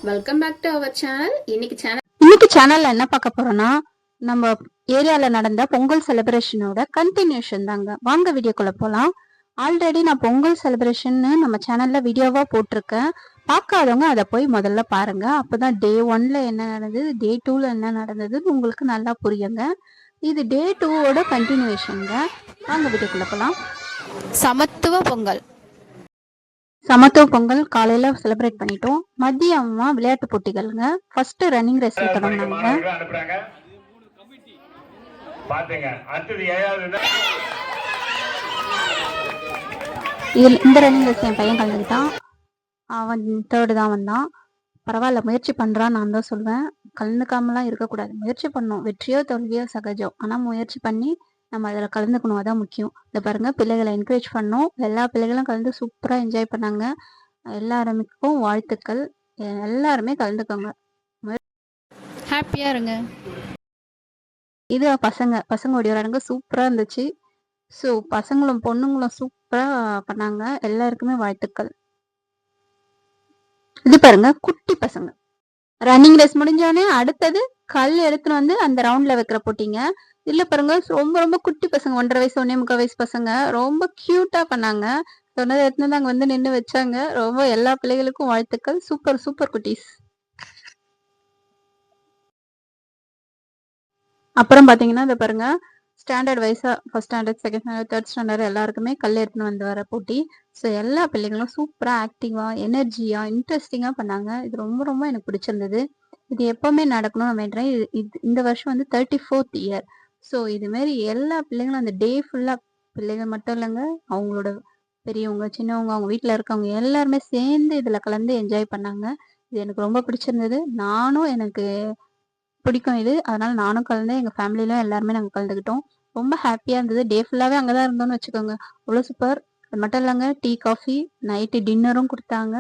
Welcome back to our channel. இன்னைக்கு சேனல்ல என்ன பார்க்க போறோம்னா, நம்ம ஏரியால நடந்த பொங்கல் செலிப்ரேஷனோட கண்டினியூஷன் தாங்க. வாங்க வீடியோக்குள்ள போலாம். ஆல்ரெடி நான் பொங்கல் செலிப்ரேஷன் நம்ம சேனல்ல வீடியோவா போட்டிருக்கேன். பார்க்காதவங்க அதை போய் முதல்ல பாருங்க. அப்பதான் டே 1ல என்ன நடந்தது, டே 2ல என்ன நடந்ததுன்னு உங்களுக்கு நல்லா புரியுங்க. இது டே 2வோட கண்டினியூஷன்ங்க. வாங்க வீடியோக்குள்ள போலாம். சமத்துவ பொங்கல் சமத்துவ பொங்கல் காலையில செலிப்ரேட் பண்ணிட்டோம். மதியமா விளையாட்டு போட்டிகள்ங்க. ஃபர்ஸ்ட் ரன்னிங் ரேஸ்ல தொடங்கினாங்க. இந்த ரன்னிங் ரேஸ் என் பையன் கலந்துக்கிட்டான். அவன் 3rd தான் வந்தான். பரவாயில்ல, முயற்சி பண்றான் நான் தான் சொல்வேன். கலந்துக்காமலாம் இருக்கக்கூடாது, முயற்சி பண்ணணும். வெற்றியோ தோல்வியோ சகஜம், ஆனா முயற்சி பண்ணி நம்ம அதில் கலந்துக்கணும், அதான் முக்கியம். இதை பாருங்க, பிள்ளைகளை என்கரேஜ் பண்ணோம். எல்லா பிள்ளைகளும் கலந்து சூப்பராக என்ஜாய் பண்ணாங்க. எல்லாருக்கும் வாழ்த்துக்கள். எல்லாருமே கலந்துக்கோங்க, ஹாப்பியா இருங்க. இது பசங்க ஓடிவராங்க, சூப்பரா இருந்துச்சு. ஸோ பசங்களும் பொண்ணுங்களும் சூப்பரா பண்ணாங்க. எல்லாருக்குமே வாழ்த்துக்கள். இது பாருங்க, குட்டி பசங்க ரன்னிங் ரேஸ் முடிஞ்சோடனே அடுத்தது கல் எடுத்துன்னு வந்து அந்த ரவுண்ட்ல வைக்கிற போட்டிங்க. இல்ல பாருங்க, ரொம்ப ரொம்ப குட்டி பசங்க, 1.5 வயசு 1.25 வயசு பசங்க ரொம்ப கியூட்டா பண்ணாங்க. சொன்னதை எடுத்துன்னு அங்க வந்து நின்று வச்சாங்க. ரொம்ப எல்லா பிள்ளைகளுக்கும் வாழ்த்துக்கள். சூப்பர் சூப்பர் குட்டீஸ். அப்புறம் பாத்தீங்கன்னா இதை பாருங்க, ஸ்டாண்டர்ட் வைஸா first standard, second standard, third standard எல்லாருக்குமே கல் எடுத்துன்னு வந்து வர போட்டி. ஸோ எல்லா பிள்ளைங்களும் சூப்பரா ஆக்டிவா எனர்ஜியா இன்ட்ரெஸ்டிங்கா பண்ணாங்க. இது ரொம்ப ரொம்ப எனக்கு பிடிச்சிருந்தது. இது எப்பவுமே நடக்கணும்னு நான் வேண்டுறேன். இந்த வருஷம் வந்து 34th இயர். ஸோ இது மாதிரி எல்லா பிள்ளைங்களும் அந்த டே ஃபுல்லா, பிள்ளைகள் மட்டும் இல்லைங்க, அவங்களோட பெரியவங்க சின்னவங்க அவங்க வீட்டில் இருக்கவங்க எல்லாருமே சேர்ந்து இதில் கலந்து என்ஜாய் பண்ணாங்க. இது எனக்கு ரொம்ப பிடிச்சிருந்தது. எனக்கு பிடிக்கும் இது, அதனால நானும் கலந்தேன். எங்கள் ஃபேமிலியிலும் எல்லாருமே நாங்கள் கலந்துக்கிட்டோம். ரொம்ப ஹாப்பியாக இருந்தது. டே ஃபுல்லாகவே அங்கே தான் இருந்தோம்னு வச்சுக்கோங்க. அவ்வளோ சூப்பர். அது மட்டும் இல்லைங்க, டீ காஃபி நைட்டு டின்னரும் கொடுத்தாங்க.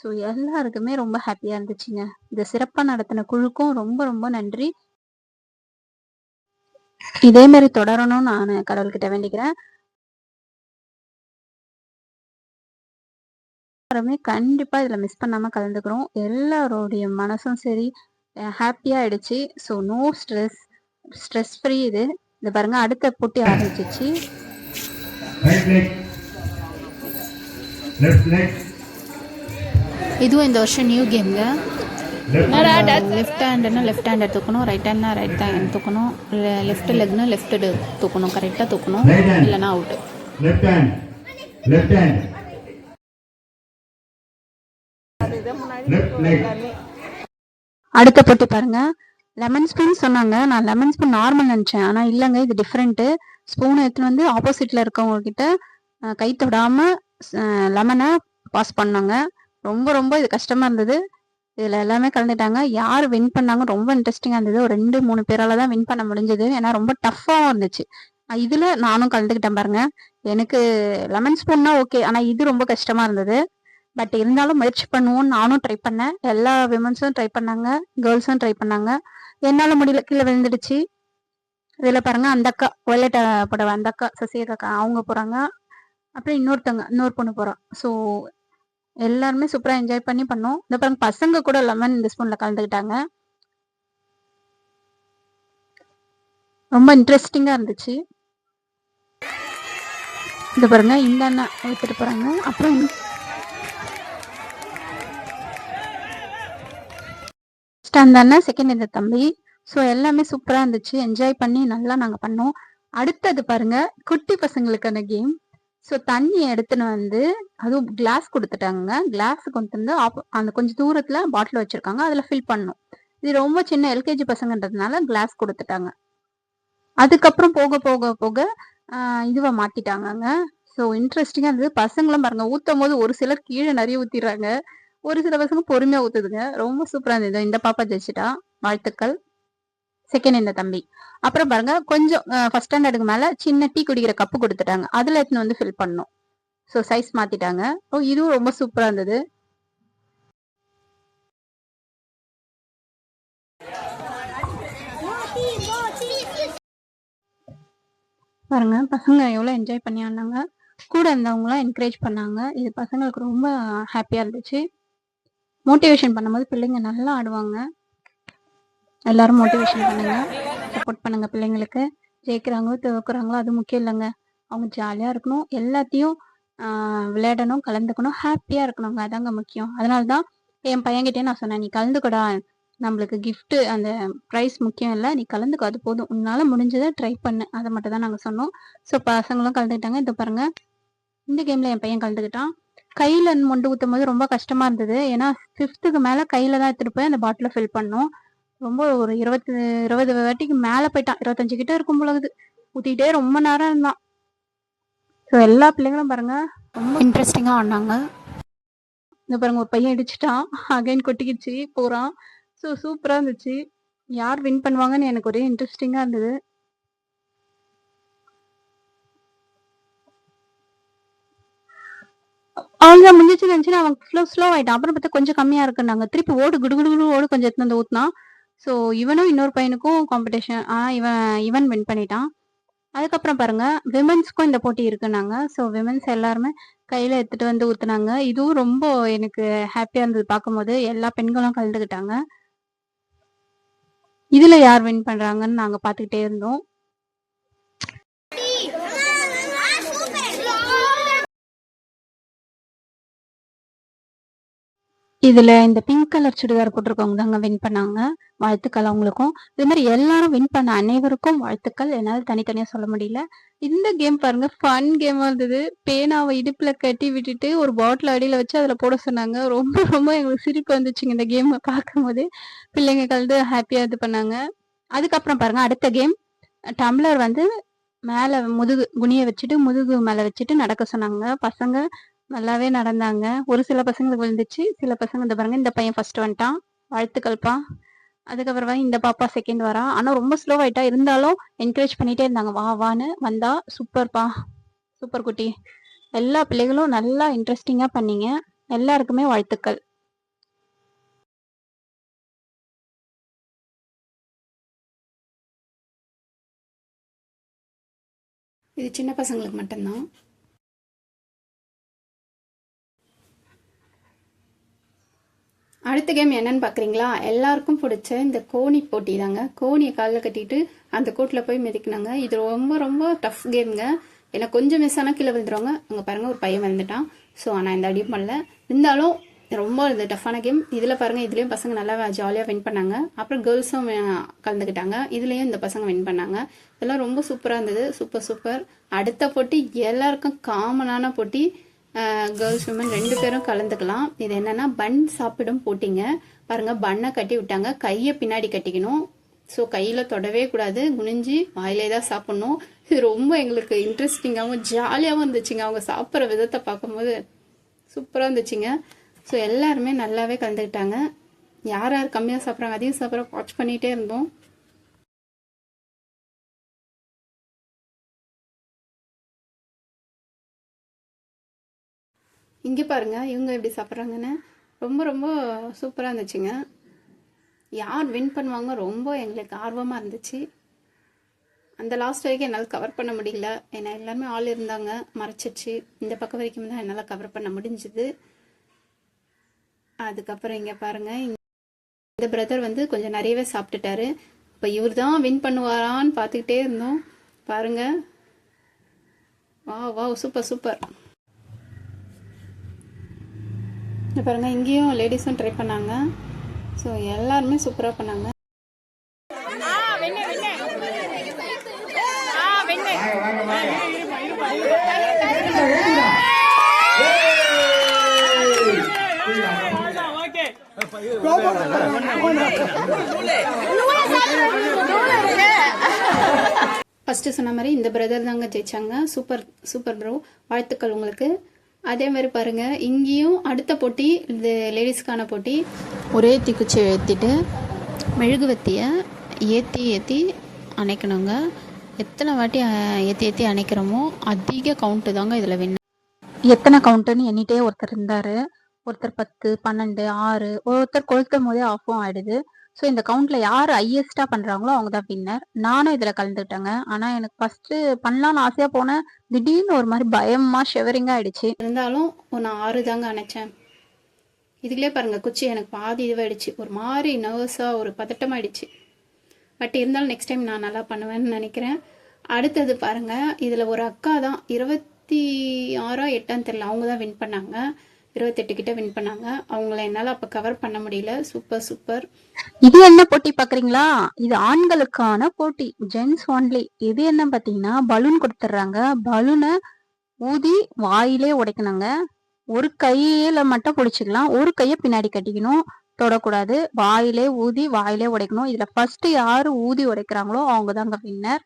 ஸோ எல்லாருக்குமே ரொம்ப ஹாப்பியாக இருந்துச்சுங்க. இதை சிறப்பாக நடத்தின குழுக்கும் ரொம்ப ரொம்ப நன்றி. இதே மாதிரி தொடரணும்னு நான் கடவுள்கிட்ட வேண்டிக்கிறேன். எல்லாருமே கண்டிப்பா இதுல மிஸ் பண்ணாம கலந்துக்கிறோம். எல்லாரோடைய மனசும் சரி ஹாப்பியா ஆயிடுச்சு. So no stress free. இது பாருங்க, அடுத்த போட்டி ஆரம்பிச்சிச்சு. இதுவும் இந்த வருஷம் நியூ கேம்ங்க. லெஃப்ட் ஹேண்டுன்னா லெஃப்ட் ஹேண்ட் தூக்கணும், ரைட் ஹேண்ட்னா ரைட் ஹேண்ட் தூக்கணும், லெஃப்ட் லெக்னா லெஃப்ட் தூக்கணும், கரெக்டாக தூக்கணும், இல்லைன்னா அவுட்டு. அடுத்த போட்டி பாருங்க, லெமன் ஸ்பூன் சொன்னாங்க. நான் லெமன் ஸ்பூன் நார்மல் நினைச்சேன், ஆனா இல்லைங்க, இது டிஃப்ரெண்ட். ஸ்பூன் எடுத்துன்னு வந்து ஆப்போசிட்ல இருக்கவங்க கிட்ட கை தொடாம லெமனை பாஸ் பண்ணாங்க. ரொம்ப ரொம்ப இது கஷ்டமா இருந்தது. இதுல எல்லாமே கலந்துட்டாங்க. யார் வின் பண்ணாங்க ரொம்ப இன்ட்ரெஸ்டிங்கா இருந்தது. ஒரு 2-3 பேரால தான் வின் பண்ண முடிஞ்சது. ஏன்னா ரொம்ப டஃப்பாவும் இருந்துச்சு. இதுல நானும் கலந்துக்கிட்டேன் பாருங்க. எனக்கு லெமன் ஸ்பூன்னா ஓகே, ஆனா இது ரொம்ப கஷ்டமா இருந்தது. பட் இருந்தாலும் முயற்சி பண்ணுவோம்னு நானும் ட்ரை பண்ணேன். எல்லா விமன்ஸும் ட்ரை பண்ணாங்க, கேர்ள்ஸும் ட்ரை பண்ணாங்க. என்னால முடியல, கீழே விழுந்துடுச்சு. இதுல பாருங்க, அந்த அக்கா ஒயலட் புடவை, அந்த அக்கா சசிகா அக்கா அவங்க போறாங்க. அப்புறம் இன்னொரு பொண்ணு போறா. ஸோ எல்லாருமே சூப்பரா என்ஜாய் பண்ணி பண்ணோம். இந்த பாருங்க, பசங்க கூட லெமன் இந்த ஸ்பூன்ல கலந்துக்கிட்டாங்க. ரொம்ப இன்ட்ரெஸ்டிங்கா இருந்துச்சு. இந்த பாருங்க, இந்த அண்ணா எடுத்துட்டு போறாங்க. அப்புறம் அந்த அண்ணன், செகண்ட் இந்த தம்பி. ஸோ எல்லாமே சூப்பரா இருந்துச்சு. என்ஜாய் பண்ணி நல்லா நாங்க பண்ணோம். அடுத்தது பாருங்க, குட்டி பசங்களுக்கான கேம். ஸோ தண்ணி எடுத்துன்னு வந்து, அதுவும் கிளாஸ் கொடுத்துட்டாங்க. கிளாஸ் கொண்டு வந்து அந்த கொஞ்சம் தூரத்துல பாட்டில் வச்சிருக்காங்க, அதுல ஃபில் பண்ணும். இது ரொம்ப சின்ன எல்கேஜி பசங்கன்றதுனால கிளாஸ் கொடுத்துட்டாங்க. அதுக்கப்புறம் போக போக போக இதுவை மாத்திட்டாங்க. ஸோ இன்ட்ரெஸ்டிங்கா இருந்தது. பசங்களும் பாருங்க, ஊத்தும் போது ஒரு சிலர் கீழே நிறைய ஊத்திடுறாங்க, ஒரு சில பசங்க பொறுமையா ஊத்துதுங்க. ரொம்ப சூப்பரா இருந்தது. இந்த பாப்பா ஜெயிச்சிட்டா, வாழ்த்துக்கள். செகண்ட் இந்த தம்பி. அப்புறம் பாருங்க, கொஞ்சம் ஃபர்ஸ்ட் ஸ்டாண்டர்டுக்கு மேல சின்ன டீ குடிக்கிற கப்பு கொடுத்துட்டாங்க, அதுல எடுத்துன்னு வந்து ஃபில் பண்ணும். ஸோ சைஸ் மாத்திட்டாங்க. இதுவும் ரொம்ப சூப்பரா இருந்தது. பாருங்க, பசங்க எவ்வளவு என்ஜாய் பண்ணி ஆனாங்க. கூட இருந்தவங்களாம் என்கரேஜ் பண்ணாங்க. இது பசங்களுக்கு ரொம்ப ஹாப்பியா இருந்துச்சு. மோட்டிவேஷன் பண்ணும்போது பிள்ளைங்க நல்லா ஆடுவாங்க. எல்லாரும் மோட்டிவேஷன் பண்ணுங்க, சப்போர்ட் பண்ணுங்க பிள்ளைங்களுக்கு. ஜெயிக்கிறாங்களோ தோக்குறாங்களோ அது முக்கியம் இல்லைங்க. அவங்க ஜாலியா இருக்கணும், எல்லாத்தையும் விளையாடணும், கலந்துக்கணும், ஹாப்பியா இருக்கணுங்க. அதாங்க முக்கியம். அதனால தான் என் பையன்கிட்டயே நான் சொன்னேன், நீ கலந்துக்கடா, நம்மளுக்கு கிஃப்ட் அந்த ப்ரைஸ் முக்கியம் இல்லை, நீ கலந்துக்கோ, அது போதும், உன்னால முடிஞ்சதை ட்ரை பண்ணு, அதை மட்டும் தான் நாங்கள் சொன்னோம். ஸோ பசங்களும் கலந்துக்கிட்டாங்க. இதை பாருங்க, இந்த கேம்ல என் பையன் கலந்துக்கிட்டான். கையில மொண்டு ஊத்தும் போது ரொம்ப கஷ்டமா இருந்தது. ஏன்னா 5th மேல கையில தான் எடுத்துட்டு போய் அந்த பாட்டில ஃபில் பண்ணோம். ரொம்ப ஒரு 20 வாட்டிக்கு மேல போயிட்டான். 25 கிட்ட இருக்கும் பொழுது ஊத்திட்டே ரொம்ப நேரம் இருந்தான். ஸோ எல்லா பிள்ளைங்களும் பாருங்க ரொம்ப இன்ட்ரெஸ்டிங்கா ஆடினாங்க. இந்த பாருங்க ஒரு பையன் இடிச்சிட்டான், அகைன் கொட்டிக்கிச்சு போறான். ஸோ சூப்பரா இருந்துச்சு. யார் வின் பண்ணுவாங்கன்னு எனக்கு ஒரே இன்ட்ரெஸ்டிங்கா இருந்தது. அவ்வளோதான் முடிஞ்சிச்சுன்னு நினச்சு அவன் ஸ்லோ ஆயிட்டான். அப்புறம் பார்த்தா கொஞ்சம் கம்மியா இருக்குன்னாங்க. திருப்பி ஓடு குடு குடு குடு ஓடு கொஞ்சம் எடுத்துட்டு வந்து ஊத்துனான். ஸோ இவனும் இன்னொரு பையனுக்கும் காம்படிஷன். இவன் வின் பண்ணிட்டான். அதுக்கப்புறம் பாருங்க விமென்ஸ்க்கும் இந்த போட்டி இருக்குன்னாங்க. ஸோ விமென்ஸ் எல்லாருமே கையில எடுத்துட்டு வந்து ஊத்துனாங்க. இதுவும் ரொம்ப எனக்கு ஹாப்பியா இருந்தது பார்க்கும்போது. எல்லா பெண்களும் கலந்துக்கிட்டாங்க. இதுல யார் வின் பண்றாங்கன்னு நாங்க பார்த்துக்கிட்டே இருந்தோம். இதுல இந்த பிங்க் கலர் சுடிதார் போட்டிருக்கவங்க தாங்க வின் பண்ணாங்க. வாழ்த்துக்கள் அவங்களுக்கும். இது மாதிரி எல்லாரும் வின் பண்ண அனைவருக்கும் வாழ்த்துக்கள். என்னால தனித்தனியா சொல்ல முடியல. இந்த கேம் பாருங்க ஃபன் கேமா இருந்தது. பேனாவை இடுப்புல கட்டி விட்டுட்டு ஒரு பாட்டில் அடியில வச்சு அதுல போட சொன்னாங்க. ரொம்ப ரொம்ப எங்களுக்கு சிரிப்பு வந்துச்சுங்க இந்த கேம் பார்க்கும்போது. பிள்ளைங்க கலந்து ஹாப்பியா இது பண்ணாங்க. அதுக்கப்புறம் பாருங்க அடுத்த கேம் டம்ளர் வந்து மேல முதுகு குனிய வச்சுட்டு முதுகு மேல வச்சுட்டு நடக்க சொன்னாங்க. பசங்க நல்லாவே நடந்தாங்க. ஒரு சில பசங்களுக்கு விழுந்துச்சு, சில பசங்க இந்த பாருங்க இந்த பையன் ஃபர்ஸ்ட் வந்துட்டான். வாழ்த்துக்கள்ப்பா. அதுக்கப்புறமா இந்த பாப்பா செகண்ட் வரா. ஆனா ரொம்ப ஸ்லோ ஆயிட்டா. இருந்தாலும் என்கரேஜ் பண்ணிட்டே இருந்தாங்க. வா வான்னு வந்தா. சூப்பர்ப்பா, சூப்பர் குட்டி. எல்லா பிள்ளைகளும் நல்லா இன்ட்ரெஸ்டிங்கா பண்ணீங்க. எல்லாருக்குமே வாழ்த்துக்கள். இது சின்ன பசங்களுக்கு மட்டும்தான். அடுத்த கேம் என்னன்னு பார்க்குறீங்களா? எல்லாருக்கும் பிடிச்ச இந்த கோணி போட்டி தாங்க. கோணியை காலில் கட்டிட்டு அந்த கோட்டில் போய் மிதிக்கினாங்க. இது ரொம்ப ரொம்ப டஃப் கேம்ங்க. ஏன்னா கொஞ்சம் மிஸ் ஆனால் கீழே விழுந்துருவாங்க. அங்கே பாருங்கள் ஒரு பையன் வந்துட்டான். ஸோ ஆனால் இந்த அடியும் பண்ணல. இருந்தாலும் ரொம்ப இது டஃப்பான கேம். இதில் பாருங்கள், இதுலேயும் பசங்க நல்லா ஜாலியாக வின் பண்ணாங்க. அப்புறம் கேர்ள்ஸும் கலந்துக்கிட்டாங்க. இதுலேயும் இந்த பசங்க வின் பண்ணாங்க. இதெல்லாம் ரொம்ப சூப்பராக இருந்தது. Super super. அடுத்த போட்டி எல்லாருக்கும் காமனான போட்டி. கேர்ள்ஸ் விமன் 2 பேரும் கலந்துக்கலாம். இது என்னன்னா பன் சாப்பிடும் போட்டிங்க. பாருங்க, பண்ணை கட்டி விட்டாங்க. கையை பின்னாடி கட்டிக்கணும். ஸோ கையில் தொடவே கூடாது, குனிஞ்சு வாயிலே தான் சாப்பிட்ணும். இது ரொம்ப எங்களுக்கு இன்ட்ரெஸ்டிங்காகவும் ஜாலியாகவும் இருந்துச்சுங்க. அவங்க சாப்பிட்ற விதத்தை பார்க்கும்போது சூப்பராக இருந்துச்சுங்க. ஸோ எல்லாருமே நல்லாவே கலந்துக்கிட்டாங்க. யார் யார் கம்மியாக சாப்பிட்றாங்க அதையும் சாப்பிட்ற வாட்ச் பண்ணிகிட்டே இருந்தோம். இங்கே பாருங்கள் இவங்க எப்படி சாப்பிட்றாங்கன்னு. ரொம்ப ரொம்ப சூப்பராக இருந்துச்சுங்க. யார் வின் பண்ணுவாங்க ரொம்ப எங்களுக்கு ஆர்வமாக இருந்துச்சு. அந்த லாஸ்ட் வரைக்கும் என்னால் கவர் பண்ண முடியல. ஏன்னா எல்லாருமே ஆள் இருந்தாங்க, மறைச்சிச்சு. இந்த பக்கம் வரைக்கும் தான் என்னால் கவர் பண்ண முடிஞ்சுது. அதுக்கப்புறம் இங்கே பாருங்கள், இந்த பிரதர் வந்து கொஞ்சம் நிறையவே சாப்பிட்டுட்டாரு. இப்போ இவர் தான் வின் பண்ணுவாரான்னு பார்த்துக்கிட்டே இருந்தோம். பாருங்கள், வா வா சூப்பர் சூப்பர். பாருங்கள், இங்கேயும் லேடிஸும் ட்ரை பண்ணாங்க. ஸோ எல்லாருமே சூப்பராக பண்ணாங்க. ஃபஸ்ட்டு சொன்ன மாதிரி இந்த பிரதர் தாங்க ஜெயிச்சாங்க. சூப்பர் சூப்பர் ப்ரோ, வாழ்த்துக்கள் உங்களுக்கு. அதே மாதிரி பாருங்கள், இங்கேயும் அடுத்த போட்டி இது லேடிஸ்க்கான போட்டி. ஒரே தீக்குச்சி ஏற்றிட்டு மெழுகுவத்தியை ஏற்றி ஏற்றி அணைக்கணுங்க. எத்தனை வாட்டி ஏற்றி ஏற்றி அணைக்கிறோமோ அதிக கவுண்ட்டு தாங்க இதில் வின். எத்தனை கவுண்ட்டுன்னு எண்ணிட்டே ஒருத்தர் இருந்தார். ஒருத்தர் 10, 12, 6, ஒருத்தர் கொளுத்தும் போதே ஆஃபும் ஆயிடுது. ஸோ இந்த கவுண்ட்டில் யார் ஹையஸ்ட்டாக பண்ணுறாங்களோ அவங்க தான் வின்னர். நானும் இதில் கலந்துக்கிட்டேங்க. ஆனால் எனக்கு ஃபஸ்ட்டு பண்ணலான்னு ஆசையாக போனேன். திடீர்னு ஒரு மாதிரி பயமாக ஷெவரிங்காக ஆயிடுச்சு. இருந்தாலும் நான் 6 தாங்க அணைச்சேன். இதுக்குள்ளே பாருங்கள் குச்சி எனக்கு பாதி இதுவாயிடுச்சு, ஒரு மாதிரி நர்வஸாக ஒரு பதட்டமாயிடுச்சு. பட் இருந்தாலும் நெக்ஸ்ட் டைம் நான் நல்லா பண்ணுவேன்னு நினைக்கிறேன். அடுத்தது பாருங்கள், இதில் ஒரு அக்கா தான் 26 8 தெரியல, அவங்க தான் வின் பண்ணாங்க. 28 கிட்ட வின் பண்ணாங்க. அவங்கள என்னால் அப்போ கவர் பண்ண முடியல. Super super. இது என்ன போட்டி பாக்குறீங்களா? இது ஆண்களுக்கான போட்டி, ஜென்ஸ் ஒன்லி. இது என்ன பாத்தீங்கன்னா, பலூன் கொடுத்துட்றாங்க. பலூனை ஊதி வாயிலே உடைக்கணுங்க. ஒரு கையில மட்டும் பிடிச்சிக்கலாம், ஒரு கையை பின்னாடி கட்டிக்கணும், தொடக்கூடாது. வாயிலே ஊதி வாயிலே உடைக்கணும். இதுல ஃபர்ஸ்ட் யாரு ஊதி உடைக்கிறாங்களோ அவங்க தாங்க வின்னர்.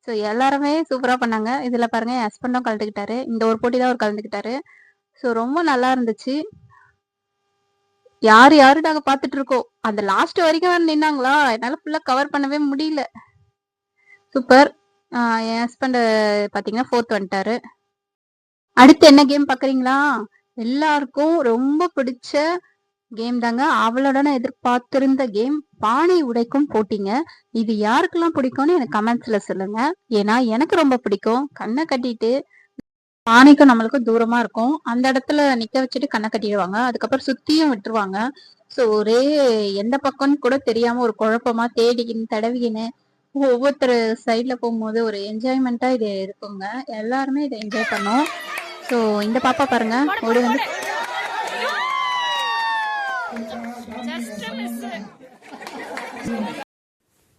ஸோ எல்லாருமே சூப்பரா பண்ணாங்க. இதுல பாருங்க என் ஹஸ்பண்டும் கலந்துக்கிட்டாரு. இந்த ஒரு போட்டி தான் அவர் கலந்துக்கிட்டாரு. ஸோ ரொம்ப நல்லா இருந்துச்சு. யாரு யாரு நாங்க பாத்துட்டு இருக்கோம், அந்த லாஸ்ட் வரைக்கும் நின்னாங்களா, என்னால ஃபுல்லா கவர் பண்ணவே முடியல. சூப்பர். என் ஹஸ்பண்ட் பாத்தீங்கன்னா 4th வந்துட்டாரு. அடுத்து என்ன கேம் பாக்குறீங்களா? எல்லாருக்கும் ரொம்ப பிடிச்ச கேம் தாங்க, அவளோட எதிர்பார்த்திருந்த கேம், பானை உடைக்கும் போட்டிங்க. இது யாருக்கெல்லாம் பிடிக்கும்னு எனக்கு கமெண்ட்ஸ்ல சொல்லுங்க. ஏன்னா எனக்கு ரொம்ப பிடிக்கும். கண்ணை கட்டிட்டு, பானைக்கும் நம்மளுக்கும் தூரமா இருக்கும், அந்த இடத்துல நிக்க வச்சுட்டு கண்ணை கட்டிடுவாங்க. அதுக்கப்புறம் சுத்தியும் விட்டுருவாங்க. ஸோ ஒரே எந்த பக்கம்னு கூட தெரியாம ஒரு குழப்பமா தேடிக்கின்னு தடவிக்கின்னு ஒவ்வொருத்தர் சைட்ல போகும்போது ஒரு என்ஜாய்மெண்டா இது இருக்குங்க. எல்லாருமே இதை என்ஜாய் பண்ணோம். ஸோ இந்த பாப்பா பாருங்க ஓடி வந்து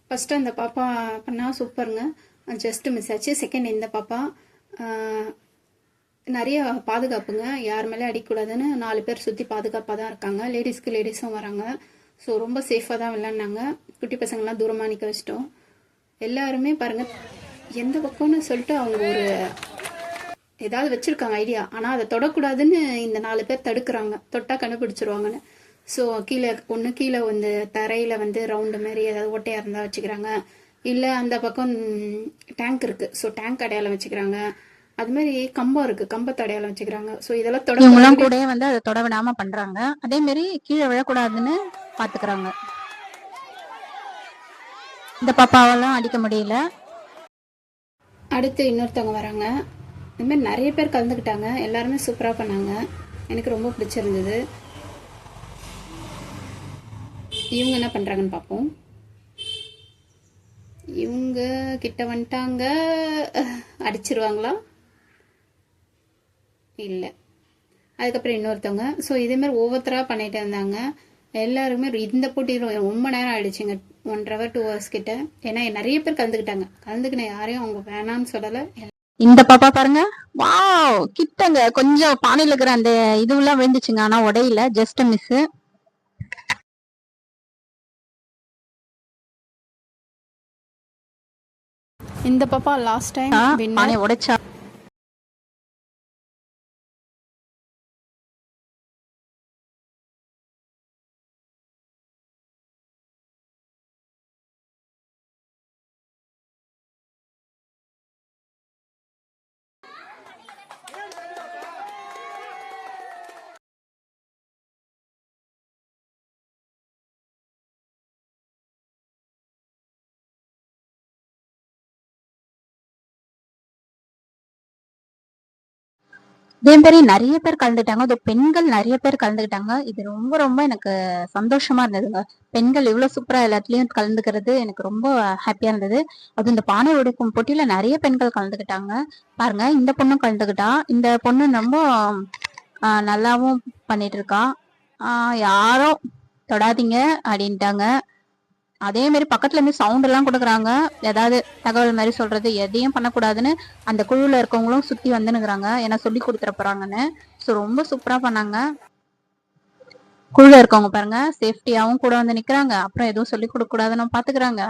ஃபஸ்ட்டு அந்த பாப்பா பண்ணால் சூப்பருங்க, ஜஸ்ட் மிஸ் ஆச்சு. செகண்ட் இந்த பாப்பா நிறைய பாதுகாப்புங்க, யார் மேலே அடிக்கக்கூடாதுன்னு 4 பேர் சுற்றி பாதுகாப்பாக தான் இருக்காங்க. லேடிஸ்க்கு லேடிஸும் வராங்க. ஸோ ரொம்ப சேஃபாக தான் விளையாடினாங்க. குட்டி பசங்கள்லாம் தூரமாக நிற்க வச்சிட்டோம். எல்லாருமே பாருங்கள், எந்த பக்கம்னு சொல்லிட்டு அவங்க ஒரு ஏதாவது வச்சுருக்காங்க ஐடியா, ஆனால் அதை தொடக்கூடாதுன்னு இந்த 4 பேர் தடுக்கிறாங்க, தொட்டால் கண்டுபிடிச்சிருவாங்கன்னு. ஸோ கீழே வந்து தரையில் வந்து ரவுண்டு மாதிரி ஏதாவது ஓட்டையாக இருந்தால் வச்சுக்கிறாங்க, இல்லை அந்த பக்கம் டேங்க் இருக்குது, ஸோ டேங்க் அடையாளம் வச்சுக்கிறாங்க. அது மாதிரி கம்பம் இருக்குது, கம்பத்தை அடையாளம் வச்சுக்கிறாங்க. ஸோ இதெல்லாம் இவங்கெல்லாம் கூட வந்து அதை தொட விடாமல் பண்ணுறாங்க. அதே மாதிரி கீழே விழக்கூடாதுன்னு பார்த்துக்கிறாங்க. இந்த பாப்பாவெல்லாம் அடிக்க முடியல. அடுத்து இன்னொருத்தவங்க வராங்க. இதுமாதிரி நிறைய பேர் கலந்துக்கிட்டாங்க. எல்லாருமே சூப்பராக பண்ணாங்க. எனக்கு ரொம்ப பிடிச்சிருந்தது. இவங்க என்ன பண்ணுறாங்கன்னு பார்ப்போம். இவங்க கிட்ட வந்துட்டாங்க, அடிச்சிருவாங்களா? இல்லை. அதுக்கப்புறம் இன்னொருத்தவங்க. ஸோ இதேமாதிரி ஒவ்வொருத்தராக பண்ணிகிட்டே இருந்தாங்க. எல்லாருமே இந்த போட்டி ரொம்ப நேரம் ஆயிடுச்சுங்க, 1 hour 2 hours கிட்ட. ஏன்னா நிறைய பேர் கலந்துக்கின யாரையும் அவங்க வேணான்னு சொல்லலை. இந்த பாப்பா பாருங்க, வாவ், கிட்டங்க கொஞ்சம் பானையில இருக்கிற அந்த இதுவெல்லாம் விழுந்துச்சுங்க, ஆனா உடையில, ஜஸ்ட் மிஸ். இந்த பாப்பா லாஸ்ட் டைம் பானை உடைச்சா. இதே மாதிரி நிறைய பேர் கலந்துட்டாங்க. அது பெண்கள் நிறைய பேர் கலந்துக்கிட்டாங்க. இது ரொம்ப ரொம்ப எனக்கு சந்தோஷமா இருந்ததுங்க. பெண்கள் இவ்வளவு சூப்பரா எல்லாத்துலயும் கலந்துக்கிறது எனக்கு ரொம்ப ஹாப்பியா இருந்தது. அது இந்த பானை உடைக்கும் போட்டியில நிறைய பெண்கள் கலந்துக்கிட்டாங்க. பாருங்க, இந்த பொண்ணும் கலந்துக்கிட்டா. இந்த பொண்ணு ரொம்ப நல்லாவும் பண்ணிட்டு இருக்கா. யாரும் தொடாதீங்க அப்படின்ட்டாங்க. அதே மாதிரி பக்கத்துல இருந்து சவுண்ட் எல்லாம் கொடுக்குறாங்க, ஏதாவது தகவல் மாதிரி சொல்றது, எதையும் பண்ணக்கூடாதுன்னு அந்த குழுல இருக்கவங்களும் சுத்தி வந்துனுக்குறாங்க, ஏன்னா சொல்லி கொடுத்துட போறாங்கன்னு. ஸோ ரொம்ப சூப்பரா பண்ணாங்க. குழுல இருக்கவங்க பாருங்க, சேஃப்டியாவும் கூட வந்து நிக்கிறாங்க, அப்புறம் எதுவும் சொல்லி கொடுக்க கூடாதுன்னு பாத்துக்கிறாங்க.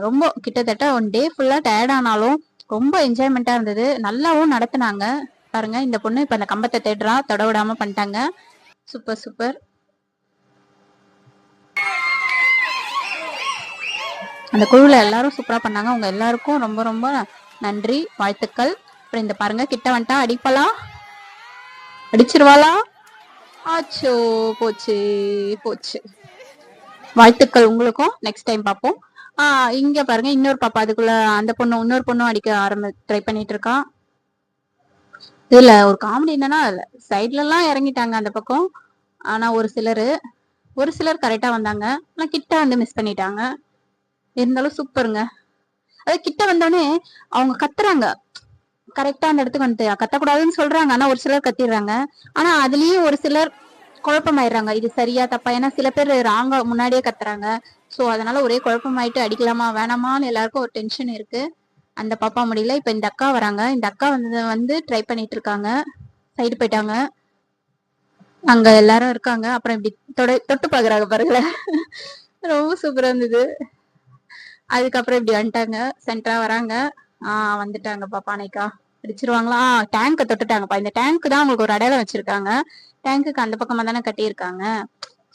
ரொம்ப கிட்டத்தட்ட 1 day ஃபுல்லா டயர்ட் ஆனாலும் ரொம்ப என்ஜாய்மெண்டா இருந்தது. நல்லாவும் நடத்துனாங்க. பாருங்க, இந்த பொண்ணு இப்ப அந்த கம்பத்தை தேடுறா, தொட விடாம பண்ணிட்டாங்க. Super super. அந்த குழுவில் எல்லாரும் சூப்பரா பண்ணாங்க. அவங்க எல்லாருக்கும் ரொம்ப ரொம்ப நன்றி, வாழ்த்துக்கள். அப்புறம் இந்த பாருங்க, கிட்ட வந்துட்டா அடிப்பலாம், அடிச்சிருவாளா? ஆச்சோ, போச்சு போச்சு. வாழ்த்துக்கள் உங்களுக்கும். நெக்ஸ்ட் டைம் பார்ப்போம். இங்க பாருங்க, இன்னொரு பாப்பா அதுக்குள்ள அந்த பொண்ணு, இன்னொரு பொண்ணும் அடிக்க ட்ரை பண்ணிட்டு இருக்கா. இதுல ஒரு காமெடி என்னன்னா, சைட்ல எல்லாம் இறங்கிட்டாங்க அந்த பக்கம். ஆனா ஒரு சிலர் கரெக்டா வந்தாங்க. ஆனா கிட்ட வந்து மிஸ் பண்ணிட்டாங்க. இருந்தாலும் சூப்பருங்க. அது கிட்ட வந்தோடனே அவங்க கத்துறாங்க. கரெக்டா அந்த இடத்துக்கு வந்துட்டு கத்தக்கூடாதுன்னு சொல்றாங்க. ஆனா ஒரு சிலர் கத்திடுறாங்க. ஆனா அதுலயும் ஒரு சிலர் குழப்பமாயிடுறாங்க. இது சரியா தப்பா? ஏன்னா சில பேர் ராங்கா முன்னாடியே கத்துறாங்க. சோ அதனால ஒரே குழப்பமாயிட்டு அடிக்கலாமா வேணாமான்னு எல்லாருக்கும் ஒரு டென்ஷன் இருக்கு. அந்த பாப்பா முடியல. இப்ப இந்த அக்கா வராங்க. இந்த அக்கா வந்து ட்ரை பண்ணிட்டு இருக்காங்க. சைடு போயிட்டாங்க. அங்க எல்லாரும் இருக்காங்க. அப்புறம் இப்படி தொட்டு பாக்குறாங்க பாருங்களேன். ரொம்ப சூப்பரா இருந்தது. அதுக்கப்புறம் இப்படி வந்துட்டாங்க. சென்டரா வராங்க. வந்துட்டாங்கப்பா பானைக்கா. அடிச்சிருவாங்களா? டேங்க தொட்டுட்டாங்கப்பா. இந்த டேங்க் தான் அவங்களுக்கு ஒரு அடையாளம் வச்சிருக்காங்க. டேங்குக்கு அந்த பக்கமா தானே கட்டியிருக்காங்க.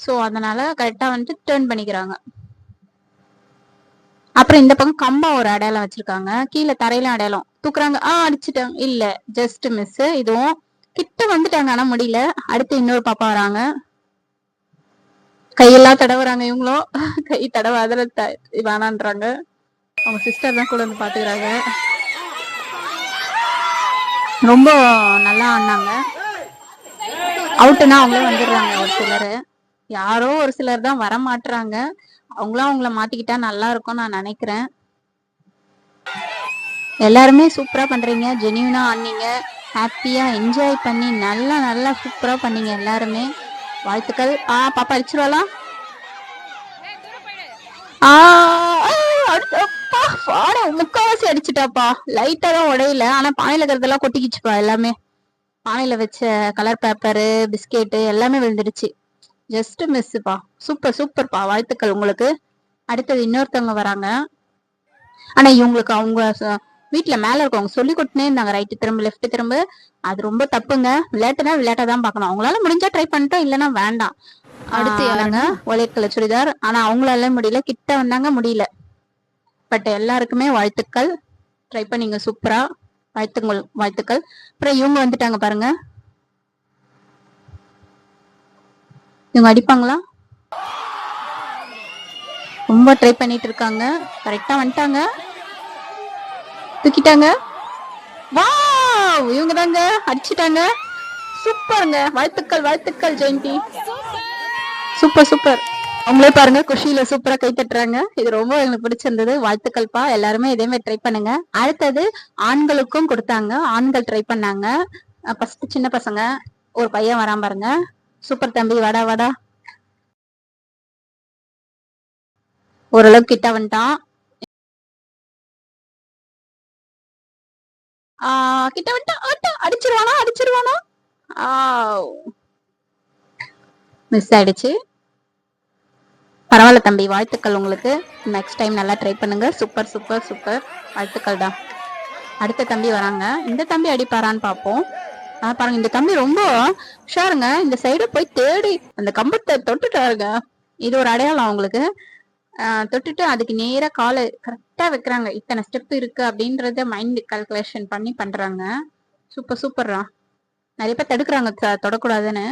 சோ அதனால கரெக்டா வந்துட்டு டேர்ன் பண்ணிக்கிறாங்க. அப்புறம் இந்த பக்கம் கம்பம் ஒரு அடையாளம் வச்சிருக்காங்க. கீழே தரையில அடையாளம் தூக்குறாங்க. அடிச்சுட்டாங்க. இல்ல, ஜஸ்ட் மிஸ். இதுவும் கிட்ட வந்துட்டாங்க. ஆனா முடியல. அடுத்து இன்னொரு பாப்பா வராங்க. கையெல்லாம் தடவுறாங்க இவங்களும். கை தடவை அதில் வேணான்றாங்க. அவங்க சிஸ்டர் தான் கூட வந்து பாத்துக்கிறாங்க. ரொம்ப நல்லா ஆடினாங்க. அவுட்டுனா அவங்களே வந்துடுறாங்க. ஒரு சிலர், யாரோ ஒரு சிலர் தான் வர மாட்டுறாங்க. அவங்களும் அவங்கள மாத்திக்கிட்டா நல்லா இருக்கும் நான் நினைக்கிறேன். எல்லாருமே சூப்பரா பண்றீங்க. ஜெனியூனா ஆனீங்க. ஹாப்பியா என்ஜாய் பண்ணி நல்லா நல்லா சூப்பரா பண்ணீங்க எல்லாருமே. வாழ்த்துக்கள். பாப்பா அடிச்சிருவாளா? முக்காவாசி அடிச்சுட்டாப்பா. லைட்டா தான் உடையில. ஆனா பானையில இருக்கிறதெல்லாம் கொட்டிக்கிச்சுப்பா. எல்லாமே பானையில வச்ச கலர் பேப்பரு, பிஸ்கெட்டு எல்லாமே விழுந்துடுச்சு. ஜஸ்ட் மிஸ்ஸுப்பா. சூப்பர் சூப்பர்ப்பா. வாழ்த்துக்கள் உங்களுக்கு. அடுத்தது இன்னொருத்தவங்க வராங்க. ஆனா இவங்களுக்கு அவங்க வீட்டுல மேல இருக்கவங்க சொல்லி கொடுத்துனே இருந்தாங்க. ரைட்டு திரும்ப, லெஃப்ட் திரும்ப. அது ரொம்ப தப்புங்க. விளையாட்டுனா விளையாட்டை தான் பார்க்கணும். அவங்களால முடிஞ்சா ட்ரை பண்ணிட்டோம், இல்லைன்னா வேண்டாம். அடுத்து யாருங்க? White colour churidar. ஆனா அவங்களால முடியல. கிட்ட வந்தாங்க, முடியல. பட் எல்லாருக்குமே வாழ்த்துக்கள். ட்ரை பண்ணீங்க சூப்பரா. வாழ்த்துக்கள். அப்புறம் இவங்க வந்துட்டாங்க பாருங்க. இவங்க அடிப்பாங்களா? ரொம்ப ட்ரை பண்ணிட்டு இருக்காங்க. கரெக்டா வந்துட்டாங்க. தூக்கிட்டாங்க. இவங்க தாங்க அடிச்சுட்டாங்க. சூப்பருங்க. வாழ்த்துக்கள் ஜெயந்தி. Super super. அவங்களே பாருங்க, குஷியில சூப்பரா கை தட்டுறாங்க. இது ரொம்ப எனக்கு பிடிச்சிருந்தது. வாழ்த்துக்கள்ப்பா. எல்லாருமே இதே மாதிரி ட்ரை பண்ணுங்க. அடுத்தது ஆண்களுக்கும் கொடுத்தாங்க. ஆண்கள் ட்ரை பண்ணாங்க. ஃபர்ஸ்ட் சின்ன பசங்க ஒரு பையன் வரான் பாருங்க. சூப்பர் தம்பி, வாடா வாடா. ஓரளவுக்கு கிட்ட வந்துட்டான். கிட்ட வந்துட்டான். அடிச்சிருவானா? மிஸ் ஆயிடுச்சு. பரவாயில்ல தம்பி, வாழ்த்துக்கள் உங்களுக்கு. நெக்ஸ்ட் டைம் நல்லா ட்ரை பண்ணுங்க. Super super super. வாழ்த்துக்கள் தான். அடுத்த தம்பி வராங்க. இந்த தம்பி அடிப்பாரான்னு பார்ப்போம். பாருங்க, இந்த தம்பி ரொம்ப உஷாருங்க. இந்த சைடு போய் தேடி அந்த கம்பத்தை தொட்டுட்டாருங்க. இது ஒரு அடையாளம் அவங்களுக்கு. தொட்டுட்டு அதுக்கு நேரா காலை கரெக்டா வைக்கிறாங்க. இத்தனை ஸ்டெப் இருக்கு அப்படின்றத மைண்ட் கால்குலேஷன் பண்ணி பண்றாங்க. சூப்பர் சூப்பர்ரா. நிறைய பேர் தடுக்கிறாங்க தொடக்கூடாதுன்னு.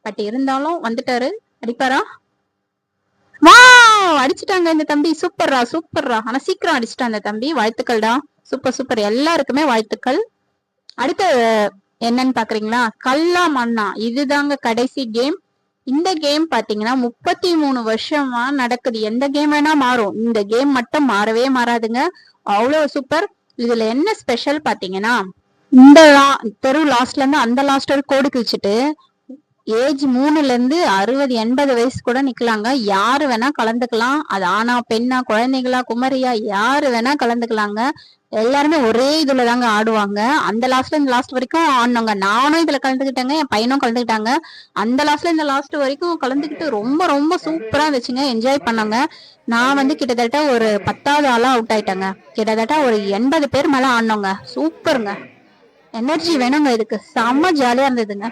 பட் இருந்தாலும் வந்துட்டாரு. அடிப்பாரா? அடிச்சுட்டாங்க இந்த தம்பி. சூப்பர்ரா. ஆனா சீக்கிரம் அடிச்சுட்டான் அந்த தம்பி. வாழ்த்துக்கள்டா. Super super. எல்லாருக்குமே வாழ்த்துக்கள். அடுத்து என்னன்னு பாக்குறீங்களா? கல்லா மண்ணா. இதுதாங்க கடைசி கேம். இந்த கேம் பாத்தீங்கன்னா 33 வருஷமா நடக்குது. எந்த கேம் வேணா மாறும், இந்த கேம் மட்டும் மாறவே மாறாதுங்க. அவ்வளவு சூப்பர். இதுல என்ன ஸ்பெஷல் பாத்தீங்கன்னா, இந்த தெரு லாஸ்ட்ல இருந்து அந்த லாஸ்ட் வரை கோடு கிழிச்சிட்டு ஏஜ் 3ல இருந்து 60 80 வயசு கூட நிக்கலாங்க. யாரு வேணா கலந்துக்கலாம். அது ஆனா பெண்ணா, குழந்தைகளா, குமரியா, யாரு வேணா கலந்துக்கலாங்க. எல்லாருமே ஒரே இதுல தாங்க ஆடுவாங்க. அந்த லாஸ்ட்ல இந்த லாஸ்ட் வரைக்கும் ஆடினவங்க. நானும் இதுல கலந்துக்கிட்டேங்க. என் பையனும் கலந்துக்கிட்டாங்க. அந்த லாஸ்ட்ல இந்த லாஸ்ட் வரைக்கும் கலந்துக்கிட்டு ரொம்ப ரொம்ப சூப்பரா இருந்துச்சுங்க. என்ஜாய் பண்ணாங்க. நான் வந்து கிட்டத்தட்ட ஒரு 10வது ஆளா அவுட் ஆயிட்டேங்க. கிட்டத்தட்ட ஒரு 80 பேர் மேல ஆடினோங்க. சூப்பருங்க. எனர்ஜி வேணுங்க இதுக்கு. செம்ம ஜாலியா இருந்ததுங்க.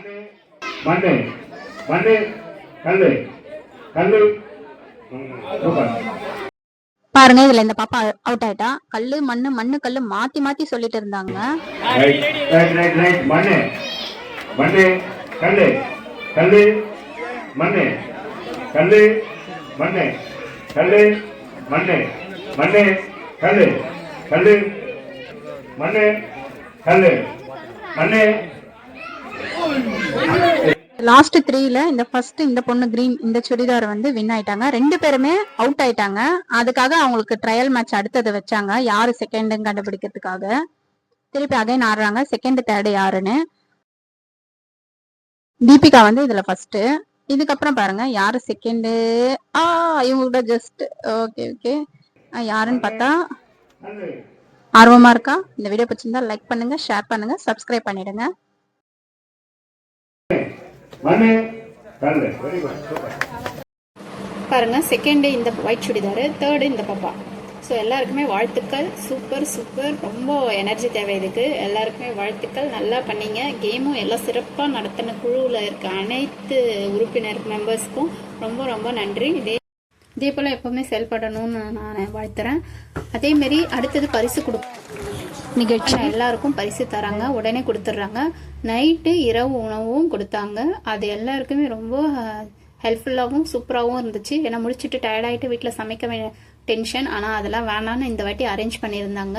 பாருங்க, இதுல இந்த பாப்பா அவுட் ஆயிட்டா. கல்லு மண்ணு கல்லு மாத்தி மாத்தி சொல்லிட்டு இருந்தாங்க. லாஸ்ட் 3ல இந்த ஃபர்ஸ்ட் இந்த பொண்ணு கிரீன் இந்த சுடிதார் வந்து வின் ஆயிட்டாங்க. 2 பேருமே அவுட் ஆயிட்டாங்க. அதுக்காக அவங்களுக்கு ட்ரையல் மேட்ச் அடுத்தது வச்சாங்க. யாரு செகண்ட்னு கண்டுபிடிக்கிறதுக்காக. திருப்பி அகைன் ஆடுறாங்க. செகண்ட் தேர்ட் யாருன்னு. தீபிகா வந்து இதுல ஃபர்ஸ்ட். இதுக்கப்புறம் பாருங்க யாரு செகண்ட். இவங்களோட ஜஸ்ட் ஓகே ஓகே. யாருன்னு பார்த்தா ஆர்வமா இருக்கா? இந்த வீடியோ பிடிச்சிருந்தா லைக் பண்ணுங்க, ஷேர் பண்ணுங்க, சப்ஸ்கிரைப் பண்ணிடுங்க. பாருங்க செகண்டு இந்த ஒயிட் சுடிதார், தேர்டு இந்த பாப்பா. ஸோ எல்லாருக்குமே வாழ்த்துக்கள். சூப்பர் சூப்பர், ரொம்ப எனர்ஜி தேவை இதுக்கு. எல்லாருக்குமே வாழ்த்துக்கள், நல்லா பண்ணீங்க. கேமும் எல்லாம் சிறப்பாக நடத்தின குழுவில் இருக்க அனைத்து உறுப்பினர் மெம்பர்ஸ்க்கும் ரொம்ப ரொம்ப நன்றி. இதே போல் எப்போவுமே செயல்படணும்னு நான் வாழ்த்துறேன். அதேமாரி அடுத்தது பரிசு நிகழ்ச்சி எல்லாருக்கும் பரிசு தராங்க, உடனே கொடுத்துட்றாங்க. நைட்டு இரவு உணவும் கொடுத்தாங்க. அது எல்லாருக்குமே ரொம்ப ஹெல்ப்ஃபுல்லாகவும் சூப்பராகவும் இருந்துச்சு. ஏன்னா முடிச்சுட்டு டயர்டாயிட்டு வீட்டில் சமைக்க டென்ஷன். ஆனால் அதெல்லாம் வேணான்னு இந்த வாட்டி அரேஞ்ச் பண்ணியிருந்தாங்க.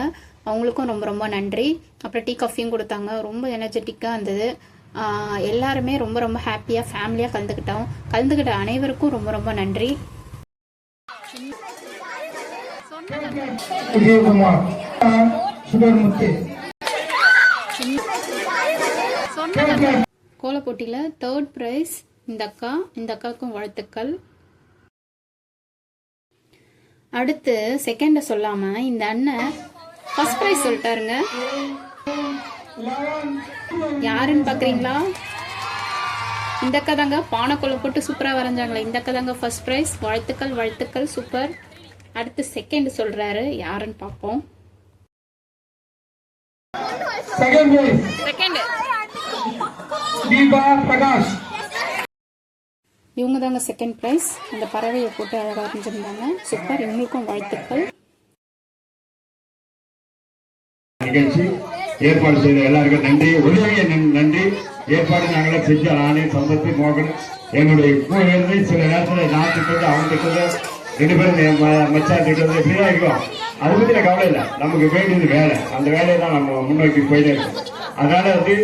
அவங்களுக்கும் ரொம்ப ரொம்ப நன்றி. அப்புறம் டீ காஃபியும் கொடுத்தாங்க. ரொம்ப எனர்ஜெட்டிக்காக இருந்தது. எல்லாருமே ரொம்ப ரொம்ப ஹாப்பியாக ஃபேமிலியாக கலந்துக்கிட்ட அனைவருக்கும் ரொம்ப ரொம்ப நன்றி. கோல போட்டியில் தேர்ட் பிரைஸ் இந்த அக்காவுக்கும் வாழ்த்துக்கள். அடுத்து செகண்ட சொல்லாம இந்த அண்ணன் ஃபர்ஸ்ட் பிரைஸ் சொல்லிட்டாருங்க. யாருன்னு பாக்குறீங்களா? இந்த அக்கா தாங்க, பானைக்குள்ள போட்டு சூப்பரா வரைஞ்சாங்களே இந்த அக்கா தாங்க ஃபர்ஸ்ட் பிரைஸ். வாழ்த்துக்கள் வாழ்த்துக்கள், சூப்பர். அடுத்து செகண்ட் சொல்றாரு, யாருன்னு பார்ப்போம். செகண்ட் தீபா பிரகாஷ், இவங்க தாங்க செகண்ட் பிரைஸ். அந்த பறவையை போட்டு அழகாக வரைஞ்சிருந்தாங்க. சூப்பர், இவங்களுக்கும் வாழ்த்துக்கள். நிகழ்ச்சி ஏற்பாடு செய்த எல்லாருக்கும் நன்றி. உதவிய நன்றி. ஏற்பாடு நாங்களே செஞ்ச நானே சம்பத்து மோகன் என்னுடைய கூட இருந்து சில நேரத்தில் நான் திட்டது அவன் திட்டது 2 பேரும் மச்சான் திட்டது இப்படிதான் இருக்கும். அதை பத்தி நான் கவலை இல்லை. நமக்கு வேண்டியது வேலை. அந்த வேலையை தான் நம்ம முன்னோக்கி போயிட்டே இருக்கோம். அதனால வந்து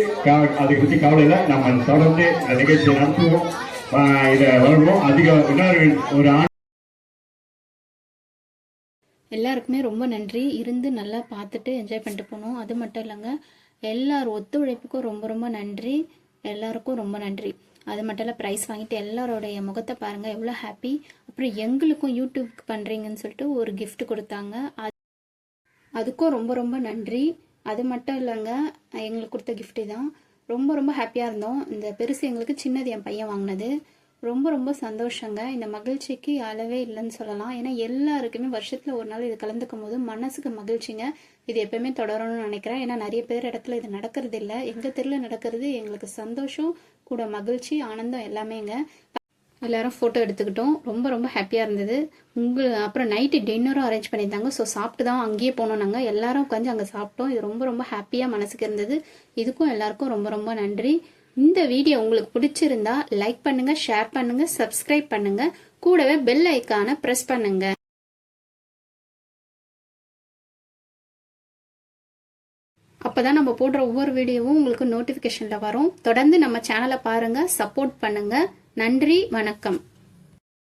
அதை பத்தி கவலை இல்லை. நம்ம தொடர்ந்து நிகழ்ச்சியை நடத்துவோம். இதை வளர்வோம். ஒரு எல்லாருக்குமே ரொம்ப நன்றி. இருந்து நல்லா பார்த்துட்டு என்ஜாய் பண்ணிட்டு போனோம். அது மட்டும் இல்லைங்க, எல்லாரும் ஒத்துழைப்புக்கும் ரொம்ப ரொம்ப நன்றி. எல்லாருக்கும் ரொம்ப நன்றி. அது மட்டும் இல்லை, ப்ரைஸ் வாங்கிட்டு எல்லாரோடைய முகத்தை பாருங்கள், எவ்வளோ ஹாப்பி. அப்புறம் எங்களுக்கும் யூடியூப்க்கு பண்ணுறீங்கன்னு சொல்லிட்டு ஒரு கிஃப்ட் கொடுத்தாங்க. அதுக்கும் ரொம்ப ரொம்ப நன்றி. அது மட்டும் இல்லைங்க, எங்களுக்கு கொடுத்த கிஃப்ட்டு தான். ரொம்ப ரொம்ப ஹாப்பியாக இருந்தோம். இந்த பெருசு எங்களுக்கு சின்னது என் பையன் வாங்கினது. ரொம்ப ரொம்ப சந்தோஷங்க. இந்த மகிழ்ச்சிக்கு அளவே இல்லைன்னு சொல்லலாம். ஏன்னா எல்லாருக்குமே வருஷத்தில் ஒரு நாள் இது கலந்துக்கும் போது மனசுக்கு மகிழ்ச்சிங்க. இது எப்பயுமே தொடரணும்னு நினைக்கிறேன். ஏன்னா நிறைய பேர் இடத்துல இது நடக்கிறது இல்லை. எங்கள் தெருவில் நடக்கிறது எங்களுக்கு சந்தோஷம் கூட மகிழ்ச்சி ஆனந்தம் எல்லாமேங்க. எல்லாரும் ஃபோட்டோ எடுத்துக்கிட்டோம். ரொம்ப ரொம்ப ஹாப்பியாக இருந்தது. அப்புறம் நைட்டு டின்னரும் அரேஞ்ச் பண்ணியிருந்தாங்க. ஸோ சாப்பிட்டு தான் அங்கேயே போனோம். நாங்கள் எல்லாரும் உட்காந்து அங்கே சாப்பிட்டோம். இது ரொம்ப ரொம்ப ஹாப்பியாக மனசுக்கு இருந்தது. இதுக்கும் எல்லாருக்கும் ரொம்ப ரொம்ப நன்றி. இந்த வீடியோ உங்களுக்கு பிடிச்சிருந்தா லைக் பண்ணுங்க, ஷேர் பண்ணுங்க, சப்ஸ்கிரைப் பண்ணுங்க, கூடவே பெல் ஐக்கானை ப்ரெஸ் பண்ணுங்க. அப்பதான் நம்ம போடுற ஒவ்வொரு வீடியோவும் உங்களுக்கு நோட்டிஃபிகேஷன்ல வரும். தொடர்ந்து நம்ம சேனலை பாருங்க, சப்போர்ட் பண்ணுங்க. நன்றி, வணக்கம்.